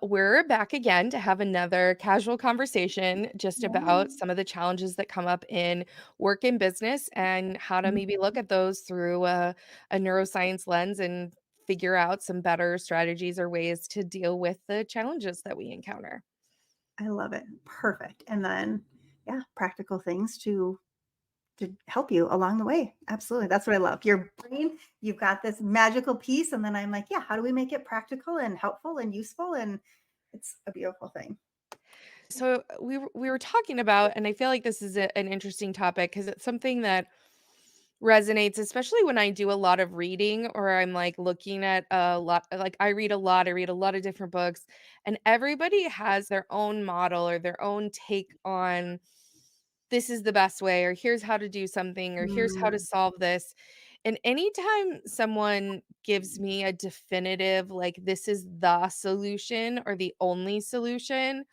We're back again to have another casual conversation just about Yeah. some of the challenges that come up in work and business and how to Mhm. maybe look at those through a neuroscience lens and figure out some better strategies or ways to deal with the challenges that we encounter. I love it. Perfect. And then, yeah, practical things to help you along the way. Absolutely. That's what I love. Your brain, you've got this magical piece, and then I'm like, yeah, how do we make it practical and helpful and useful? And it's a beautiful thing. So we were talking about, and I feel like this is an interesting topic because it's something that resonates, especially when I do a lot of reading or I'm, like, looking at a lot like, I read a lot of different books, and everybody has their own model or their own take on, "This is the best way," or "Here's how to do something," or "Here's how to Mm, solve this." And anytime someone gives me a definitive, like, "This is the solution or the only solution,"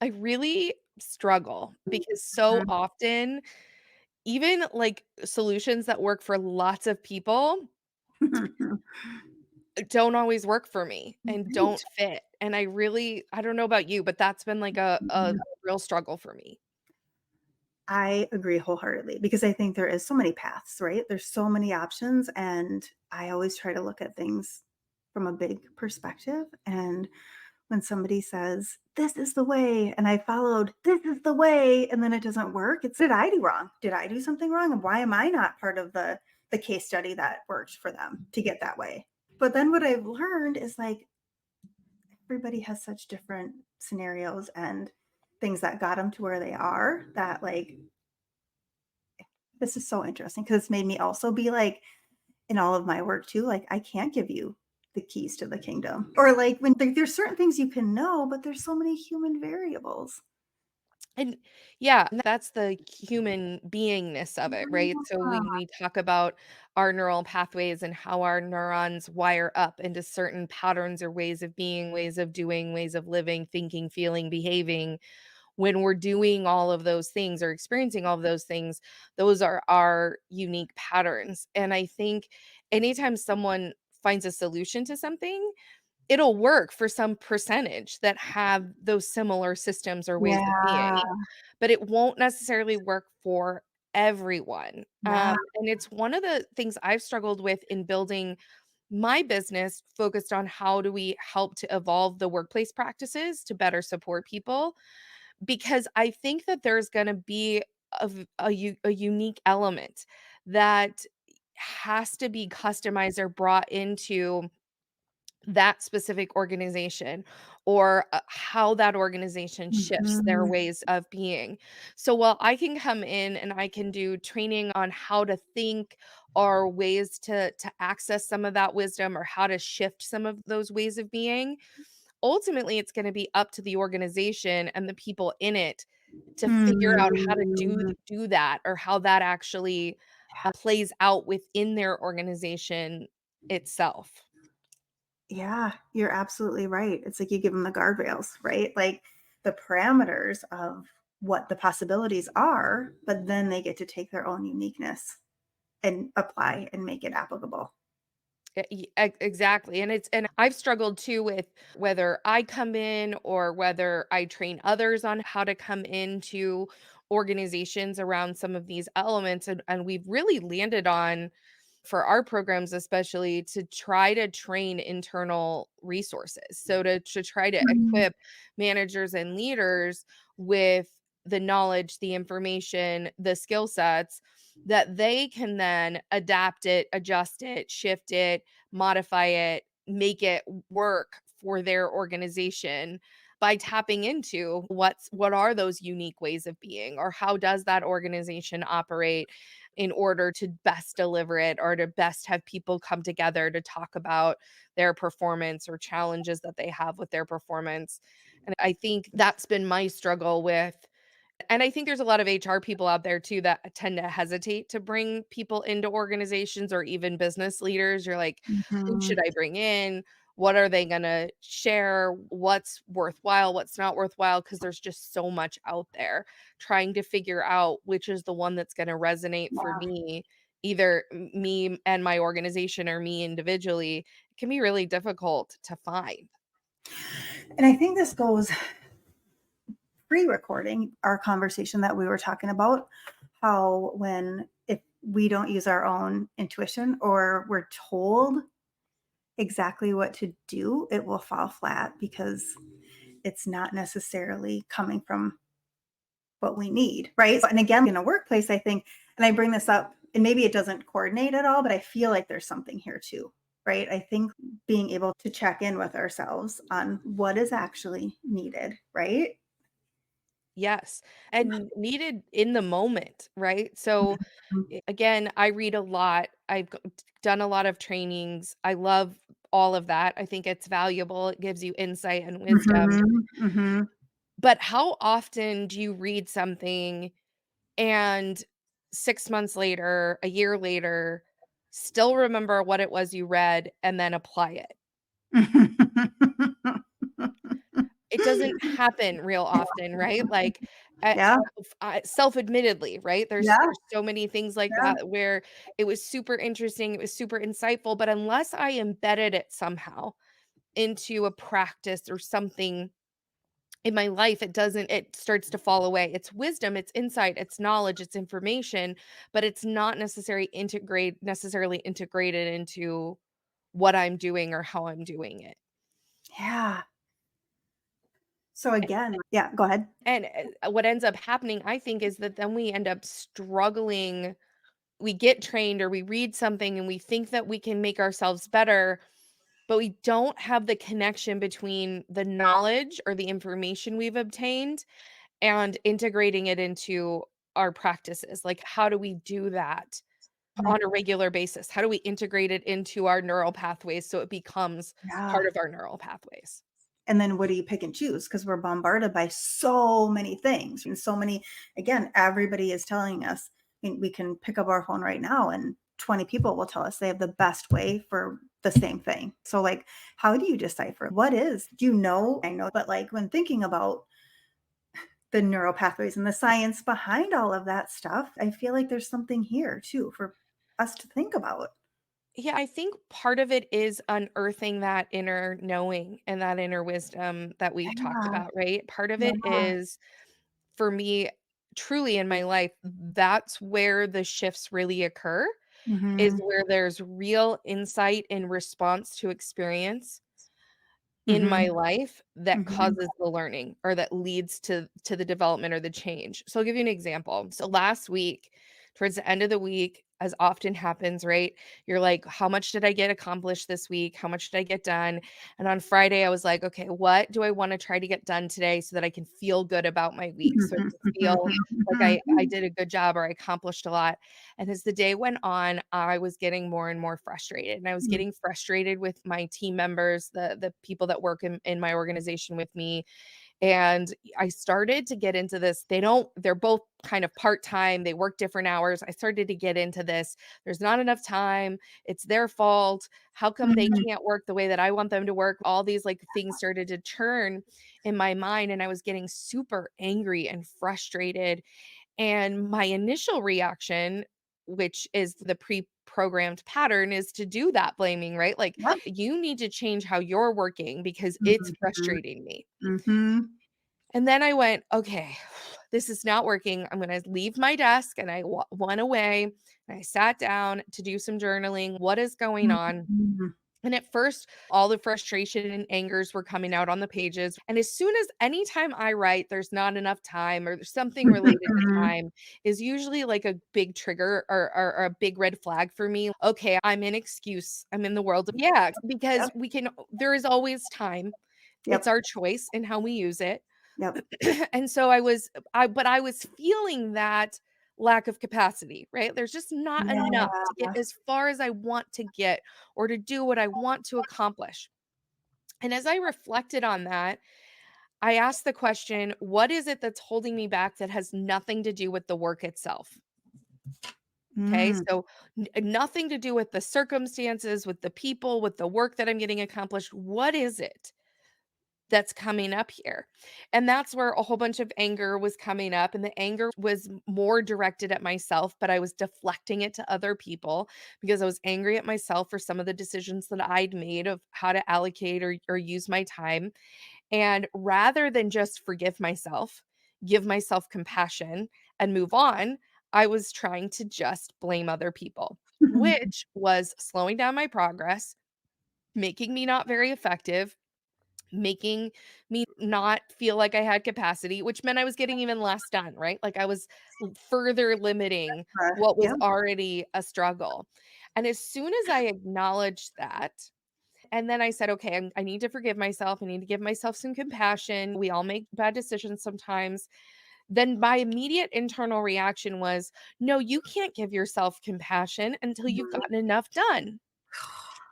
I really struggle because so mhm. often even, like, solutions that work for lots of people don't always work for me and Right. don't fit, and I don't know about you, but that's been, like, a Mhm. real struggle for me. I agree wholeheartedly because I think there is so many paths, right? There's so many options, and I always try to look at things from a big perspective. And when somebody says, "This is the way," and I followed, "This is the way," and then it doesn't work, it's, "Did I do wrong? Did I do something wrong? And why am I not part of the case study that worked for them to get that way?" But then what I've learned is, like, everybody has such different scenarios and things that got them to where they are that, like, this is so interesting because it's made me also be like, in all of my work too, like, I can't give you the keys to the kingdom. Or like when there's certain things you can know, but there's so many human variables. And yeah, and that's the human beingness of it, right? So when Yeah. we talk about our neural pathways and how our neurons wire up into certain patterns or ways of being, ways of doing, ways of living, thinking, feeling, behaving, when we're doing all of those things or experiencing all of those things, those are our unique patterns. And I think anytime someone finds a solution to something, it'll work for some percentage that have those similar systems or ways of being, Yeah. but it won't necessarily work for everyone. Yeah. And it's one of the things I've struggled with in building my business focused on how do we help to evolve the workplace practices to better support people, because I think that there's gonna be a unique element that has to be customized or brought into that specific organization or how that organization shifts their Mhm. ways of being. So while I can come in and I can do training on how to think or ways to access some of that wisdom or how to shift some of those ways of being, ultimately it's going to be up to the organization and the people in it to figure out how to Mm. do that or how that actually plays out within their organization itself. Yeah, you're absolutely right. It's like you give them the guardrails, right? Like the parameters of what the possibilities are, but then they get to take their own uniqueness and apply and make it applicable. Exactly, and I've struggled too with whether I come in or whether I train others on how to come into organizations around some of these elements, and we've really landed on, for our programs especially, to try to train internal resources. So to try to Mm. equip managers and leaders with the knowledge, the information, the skill sets that they can then adapt it, adjust it, shift it, modify it, make it work for their organization by tapping into what are those unique ways of being, or how does that organization operate in order to best deliver it or to best have people come together to talk about their performance or challenges that they have with their performance. And I think that's been my struggle with, and I think there's a lot of HR people out there too that tend to hesitate to bring people into organizations or even business leaders. You're like, who Mhm. should I bring in? What are they going to share? What's worthwhile? What's not worthwhile? Because there's just so much out there. Trying to figure out which is the one that's going to resonate for Yeah. me, either me and my organization or me individually, can be really difficult to find. And I think this goes pre-recording our conversation that we were talking about, how when if we don't use our own intuition or we're told exactly what to do, it will fall flat because it's not necessarily coming from what we need, right? And again, in a workplace, I think, and I bring this up, and maybe it doesn't coordinate at all, but I feel like there's something here too, right? I think being able to check in with ourselves on what is actually needed, right? Yes, and needed in the moment, right? So, Mhm. again, I read a lot. I've done a lot of trainings. I love all of that. I think it's valuable. It gives you insight and wisdom. Mhm, mhm. But how often do you read something and 6 months later, a year later, still remember what it was you read and then apply it? It doesn't happen real often, right? Like, Yeah, self-admittedly, right? yeah, There's so many things like yeah. that where it was super interesting, it was super insightful, but unless I embedded it somehow into a practice or something in my life, it starts to fall away. It's wisdom, it's insight, it's knowledge, it's information, but it's not necessarily integrated into what I'm doing or how I'm doing it. Yeah. So again, yeah, go ahead. And, what ends up happening, I think, is that then we end up struggling. We get trained or we read something and we think that we can make ourselves better, but we don't have the connection between the knowledge or the information we've obtained and integrating it into our practices. Like, how do we do that Mm, on a regular basis? How do we integrate it into our neural pathways so it becomes yeah. part of our neural pathways? And then what do you pick and choose? Because we're bombarded by so many things and so many, again, everybody is telling us, I mean, we can pick up our phone right now and 20 people will tell us they have the best way for the same thing. So like, how do you decipher what is, do you know? I know, but like when thinking about the neural pathways and the science behind all of that stuff, I feel like there's something here too for us to think about. Yeah, I think part of it is unearthing that inner knowing and that inner wisdom that we've talked Yeah. about, right? Part of it Yeah. is for me, truly in my life, that's where the shifts really occur, is Mhm. where there's real insight in response to experience in my Mhm. life that Mhm. causes the learning or that leads to the development or the change. So I'll give you an example. So last week, towards the end of the week, as often happens, right? You're like, how much did I get accomplished this week? How much did I get done? And on Friday, I was like, okay, what do I want to try to get done today so that I can feel good about my week? So I can feel like I did a good job or I accomplished a lot. And as the day went on, I was getting more and more frustrated. And I was Mhm. getting frustrated with my team members, the people that work in my organization with me. And I started to get into this. They're both kind of part-time. They work different hours. I started to get into this. There's not enough time. It's their fault. How come they Mhm. can't work the way that I want them to work? All these like things started to churn in my mind and I was getting super angry and frustrated and my initial reaction, which is the pre-programmed pattern, is to do that blaming, right? Like, Yep. you need to change how you're working because it's Mhm. frustrating me. Mhm. And then I went, okay, this is not working. I'm going to leave my desk. And I went away and I sat down to do some journaling. What is going on? Mhm. And at first, all the frustration and angers were coming out on the pages. And as soon as anytime I write, there's not enough time or there's something related to Mhm. time is usually like a big trigger or a big red flag for me. Okay, I'm in excuse. I'm in the world. Yeah, because Yep. there is always time. It's Yep. our choice and how we use it. Yep. And so I was feeling that lack of capacity, right? There's just not enough Yeah. to get as far as I want to get or to do what I want to accomplish. And as I reflected on that, I asked the question, what is it that's holding me back that has nothing to do with the work itself? Okay, Mm. so nothing to do with the circumstances, with the people, with the work that I'm getting accomplished. What is it? that's coming up here. And that's where a whole bunch of anger was coming up, and the anger was more directed at myself, but I was deflecting it to other people because I was angry at myself for some of the decisions that I'd made of how to allocate or use my time. And rather than just forgive myself, give myself compassion, and move on, I was trying to just blame other people, which was slowing down my progress, making me not very effective, making me not feel like I had capacity, which meant I was getting even less done, right? Like I was further limiting what was Yeah. already a struggle. And as soon as I acknowledged that, and then I said, okay, I need to forgive myself. I need to give myself some compassion. We all make bad decisions sometimes. Then my immediate internal reaction was, no, you can't give yourself compassion until you've Mhm. gotten enough done.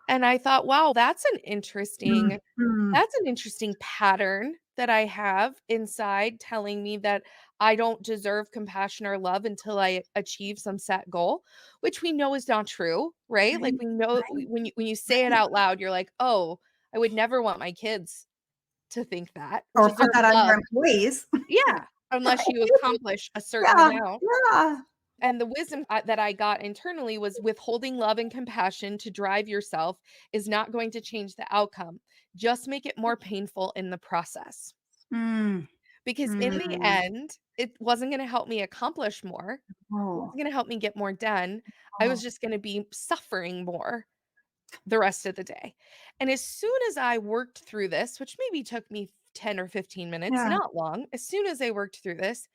And I thought, wow, Mhm. that's an interesting pattern that I have inside telling me that I don't deserve compassion or love until I achieve some set goal, which we know is not true, right? Like Right, we know right, when you say it right. out loud, you're like, "Oh, I would never want my kids to think that or Or put deserve that on your love." employees. Yeah, unless you Right? accomplish a certain Yeah, amount. yeah. And the wisdom that I got internally was withholding love and compassion to drive yourself is not going to change the outcome. Just make it more painful in the process. Mm, Because in the mm. end, it wasn't gonna help me accomplish more. It Oh, wasn't gonna help me get more done. I was oh. just gonna be suffering more the rest of the day. And as soon as I worked through this, which maybe took me 10 or 15 minutes, Yeah. not long, as soon as I worked through this,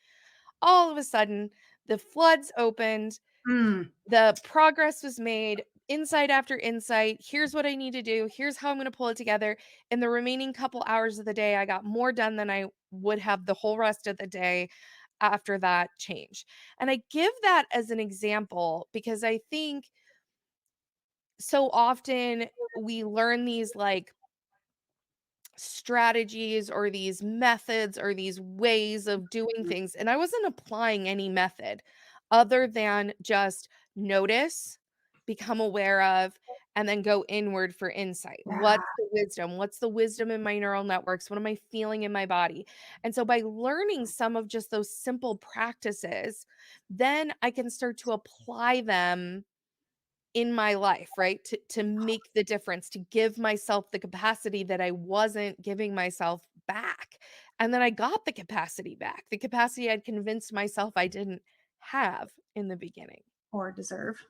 all of a sudden, the floods opened, Mm. the progress was made, insight after insight. Here's what I need to do. Here's how I'm going to pull it together. In the remaining couple hours of the day, I got more done than I would have the whole rest of the day after that change. And I give that as an example because I think so often we learn these like strategies or these methods or these ways of doing Mm. things. And I wasn't applying any method other than just notice, become aware of, and then go inward for insight. Yeah, What's the wisdom? What's the wisdom in my neural networks? What am I feeling in my body? And so by learning some of just those simple practices, then I can start to apply them in my life, right? To make the difference, to give myself the capacity that I wasn't giving myself back. And then I got the capacity back, the capacity I'd convinced myself I didn't have in the beginning. or deserve.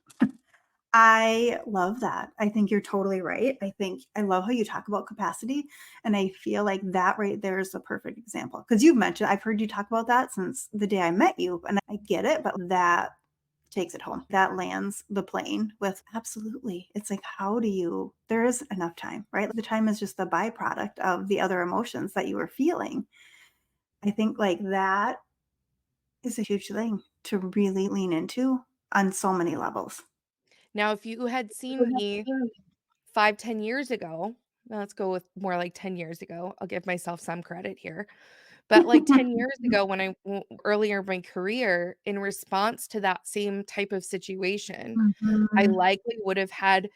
I love that. I think you're totally right. I love how you talk about capacity, and I feel like that right there is the perfect example. Because 'cause you've mentioned I've heard you talk about that since the day I met you, and I get it, but that takes it home. That lands the plane with absolutely. It's like, how do you there is enough time, right? The time is just the byproduct of the other emotions that you were feeling. I think, like, that is a huge thing to really lean into on so many levels. Now, if you had seen me 5, 10 years ago, now let's go with more like 10 years ago. I'll give myself some credit here. But like 10 years ago, when earlier in my career, in response to that same type of situation, I Mhm. likely would have had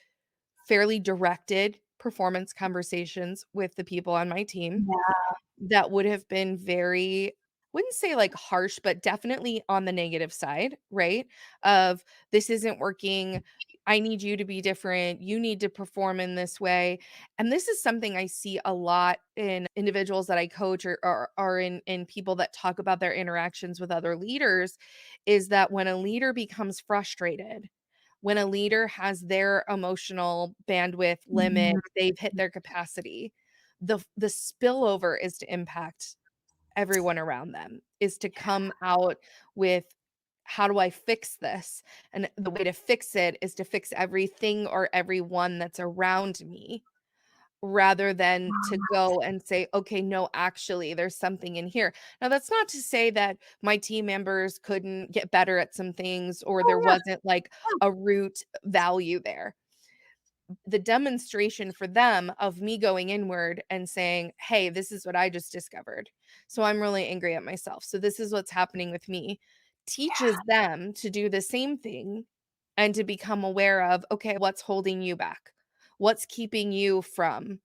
fairly directed performance conversations with the people on my team Yeah. that would have been very wouldn't say like harsh, but definitely on the negative side, right? Of this isn't working. I need you to be different. You need to perform in this way. And this is something I see a lot in individuals that I coach or in people that talk about their interactions with other leaders is that when a leader becomes frustrated, when a leader has their emotional bandwidth limit, Mhm. they've hit their capacity, the spillover is to impact everyone around them, is to come out with, "How do I fix this?" And the way to fix it is to fix everything or everyone that's around me, rather than to go and say, "Okay, no, actually, there's something in here." Now, that's not to say that my team members couldn't get better at some things or Oh, there yeah, wasn't, like, a root value there. The demonstration for them of me going inward and saying, "Hey, this is what I just discovered. So I'm really angry at myself. So this is what's happening with me," teaches them to do the same thing and to become aware of, okay, what's holding you back? What's keeping you from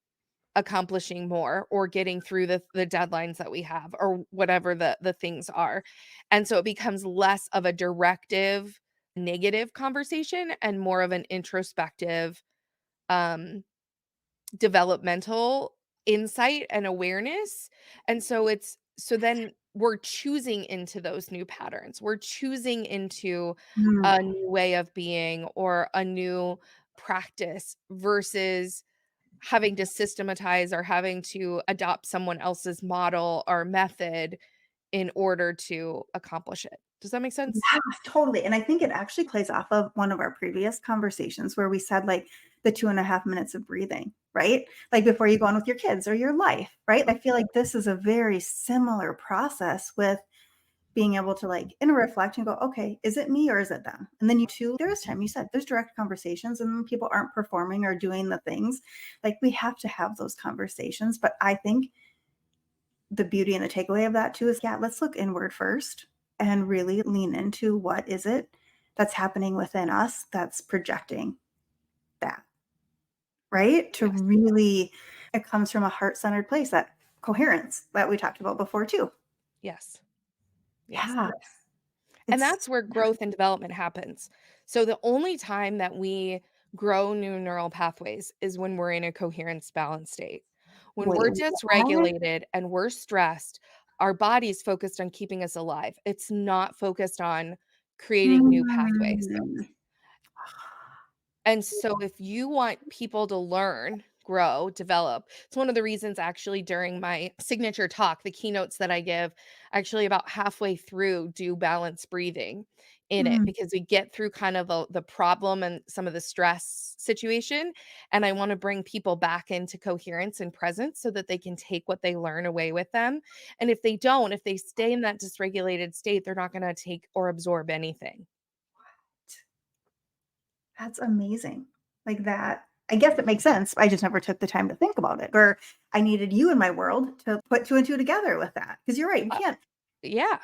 accomplishing more or getting through the deadlines that we have or whatever the things are. And so it becomes less of a directive negative conversation and more of an introspective um developmental insight and awareness. And so then we're choosing into those new patterns. We're choosing into Mm. a new way of being or a new practice versus having to systematize or having to adopt someone else's model or method in order to accomplish it. Does that make sense? Yeah, totally, and I think it actually plays off of one of our previous conversations where we said, like, the 2.5 minutes of breathing, right? Like, before you go on with your kids or your life, right? I feel like this is a very similar process with being able to, like, reflect and go, "Okay, is it me or is it them?" And then you too there is time, you said, there's direct conversations, and when people aren't performing or doing the things, like, we have to have those conversations, but I think the beauty and the takeaway of that too is, yeah, let's look inward first and really lean into what is it that's happening within us that's projecting that, right? To Yes. really, it comes from a heart-centered place, that coherence that we talked about before too. Yes. Yes. Yeah, And it's that's where growth and development happens. So the only time that we grow new neural pathways is when we're in a coherence balanced state. When wait, we're what? dysregulated and we're stressed, our body's focused on keeping us alive. It's not focused on creating new pathways. Mm. And so if you want people to learn, grow, develop, it's one of the reasons actually during my signature talk, the keynotes that I give, actually about halfway through do balance breathing in it Mm. because we get through kind of the problem and some of the stress situation. And I want to bring people back into coherence and presence so that they can take what they learn away with them. And if they don't, if they stay in that dysregulated state, they're not going to take or absorb anything. That's amazing. Like that, I guess it makes sense. I just never took the time to think about it, or I needed you in my world to put 2 and 2 together with that. Because 'cause you're right, we Uh, can't. yeah.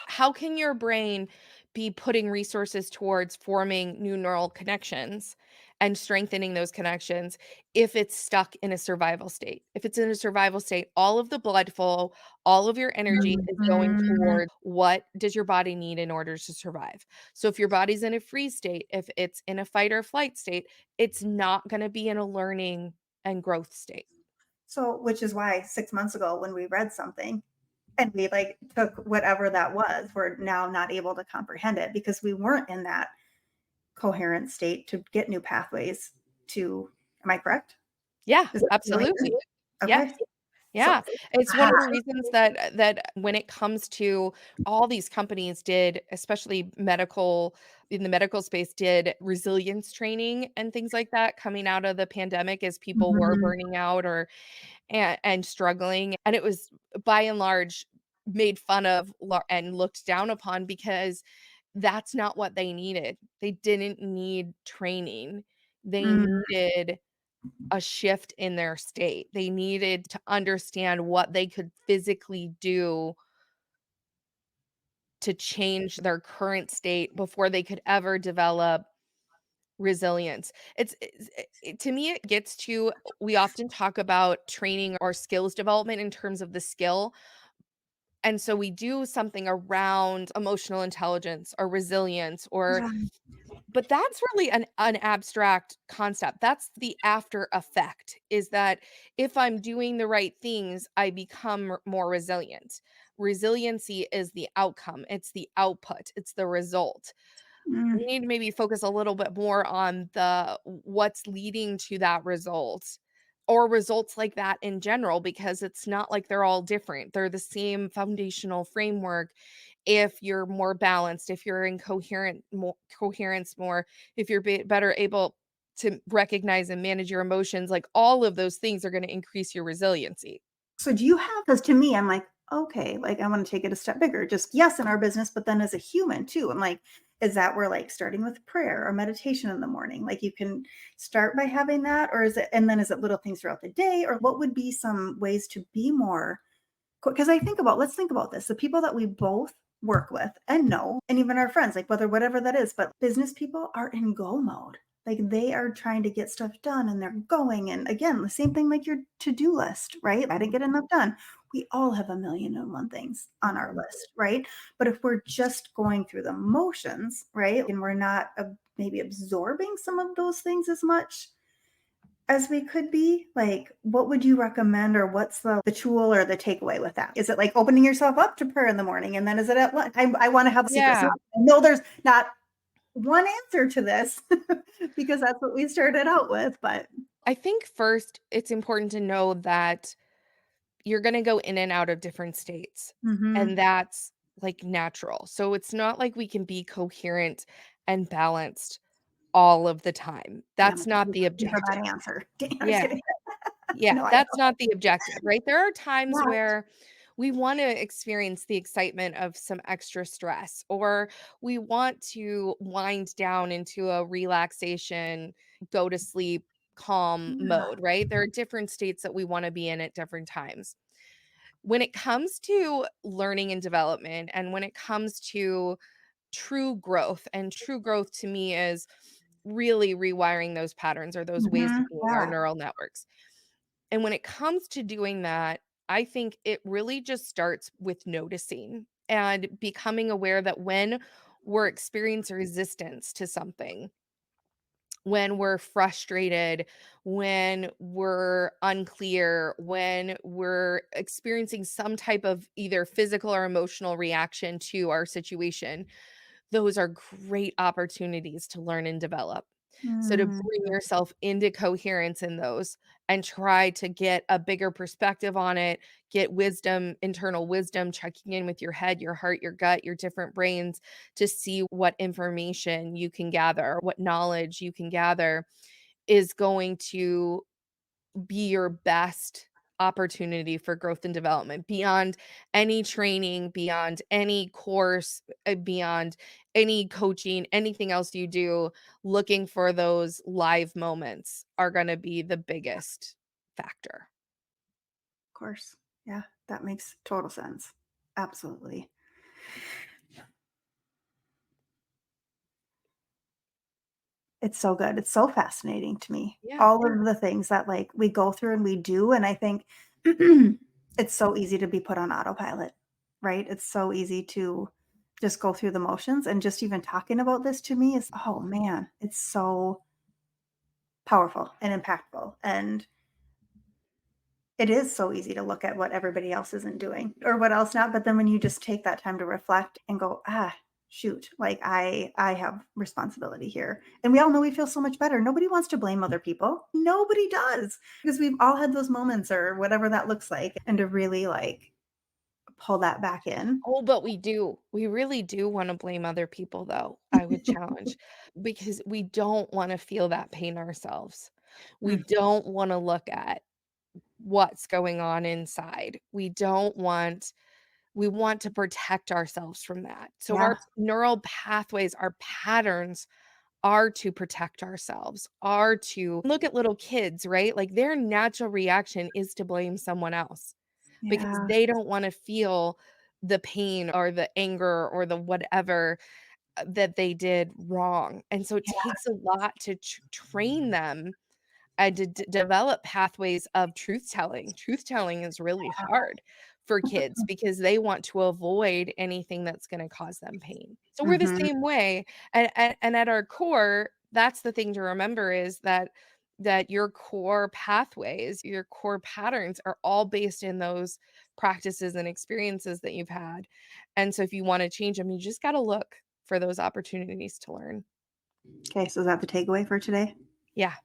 How can your brain be putting resources towards forming new neural connections and strengthening those connections if it's stuck in a survival state? If it's in a survival state, all of the blood flow, all of your energy is going Mhm. toward what does your body need in order to survive. So if your body's in a freeze state, if it's in a fight or flight state, it's not going to be in a learning and growth state. So, which is why 6 months ago when we read something and we, like, took whatever that was, we're now not able to comprehend it because we weren't in that coherent state to get new pathways to, am I correct? Yeah, Is that what I absolutely. heard? Yes. Okay. So, Yeah, it's one aha. of the reasons that when it comes to all these companies did, especially medical in the medical space, did resilience training and things like that coming out of the pandemic as people were Mhm. burning out or and struggling, and it was by and large made fun of and looked down upon because that's not what they needed. They didn't need training. They Mm. needed a shift in their state. They needed to understand what they could physically do to change their current state before they could ever develop resilience. To me, it gets to we often talk about training or skills development in terms of the skill. And so we do something around emotional intelligence or resilience or Yeah. but that's really an abstract concept. That's the after effect, is that if I'm doing the right things, I become more resilient. Resiliency is the outcome, it's the output, it's the result. We Mm. need to maybe focus a little bit more on the what's leading to that result or results like that in general because it's not like they're all different. They're the same foundational framework if you're more balanced, if you're in coherence more, if you're better able to recognize and manage your emotions, like all of those things are going to increase your resiliency. So do you have, because to me, I'm like, okay, like I want to take it a step bigger. Just yes, in our business, but then as a human too. I'm like, is that where, like, starting with prayer or meditation in the morning? Like, you can start by having that, or is it, and then is it little things throughout the day? Or what would be some ways to be more? Because I think about, let's think about this. The people that we both work with and know, and even our friends, like whether whatever that is, but business people are in go mode. Like they are trying to get stuff done and they're going. And again, the same thing like your to-do list, right? I didn't get enough done. We all have a million and one things on our Mhm. list, right? But if we're just going through the motions, right? And we're not maybe absorbing some of those things as much as we could be, like, what would you recommend or what's the tool or the takeaway with that? Is it like opening yourself up to prayer in the morning and then is it at lunch? I want to have a secret sauce. Yeah. I know there's not one answer to this because that's what we started out with, but I think first it's important to know that you're gonna go in and out of different states, and mhm. that's, like, natural. So it's not like we can be coherent and balanced all of the time. Damn That's it. not the Waiting for objective. that answer. I'm just Yeah. kidding. Yeah, No, I that's know. not the objective, right? There are times Yeah. where we want to experience the excitement of some extra stress, or we want to wind down into a relaxation, go to sleep, calm Yeah. mode, right? There are different states that we want to be in at different times. When it comes to learning and development, and when it comes to true growth to me is really rewiring those patterns or those ways of Mhm. being, our Yeah. neural networks. And when it comes to doing that, I think it really just starts with noticing and becoming aware that when we're experiencing resistance to something, when we're frustrated, when we're unclear, when we're experiencing some type of either physical or emotional reaction to our situation, those are great opportunities to learn and develop. So to Mm. bring yourself into coherence in those and try to get a bigger perspective on it, get wisdom, internal wisdom, checking in with your head, your heart, your gut, your different brains to see what information you can gather, what knowledge you can gather is going to be your best opportunity for growth and development beyond any training, beyond any course, beyond any coaching, anything else you do. Looking for those live moments are going to be the biggest factor. Of course. Yeah, that makes total sense. Absolutely. It's so good. It's so fascinating to me. Yeah. All of the things that, like, we go through and we do, and I think it's so easy to be put on autopilot, right? It's so easy to just go through the motions, and just even talking about this to me is, oh, man, it's so powerful and impactful, and it is so easy to look at what everybody else isn't doing or what else not, but then when you just take that time to reflect and go, "Ah, shoot, like I have responsibility here." And we all know we feel so much better. Nobody wants to blame other people. Nobody does because we've all had those moments or whatever that looks like, and to really, like, pull that back in. Oh, but we do. We really do want to blame other people, though, I would challenge, because we don't want to feel that pain ourselves. We Mm, don't want to look at what's going on inside. We want to protect ourselves from that. So our yeah, neural pathways, our patterns are to protect ourselves, are to look at little kids, right? Like their natural reaction is to blame someone else because yeah, they don't want to feel the pain or the anger or the whatever that they did wrong. And so it yeah, takes a lot to train them and to develop pathways of truth telling. Truth telling is really hard for kids because they want to avoid anything that's gonna cause them pain. So we're the mhm, same way, and at our core, that's the thing to remember is that your core pathways, your core patterns are all based in those practices and experiences that you've had. And so if you wanna change them, you just gotta look for those opportunities to learn. okay, so is that the takeaway for today? Yeah.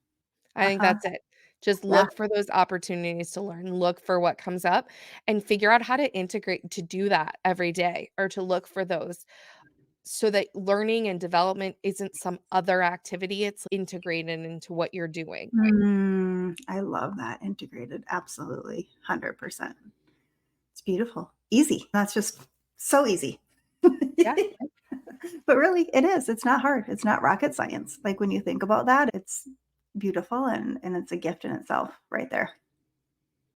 I think Uh-huh, that's it. Just yeah. look for those opportunities to learn, look for what comes up, and figure out how to integrate to do that every day or to look for those so that learning and development isn't some other activity, it's integrated into what you're doing. I love that, integrated, absolutely, 100%. It's beautiful. Easy. That's just so easy. Yeah. But really, it is. It's not hard. It's not rocket science. Like, when you think about that, it's beautiful and it's a gift in itself right there.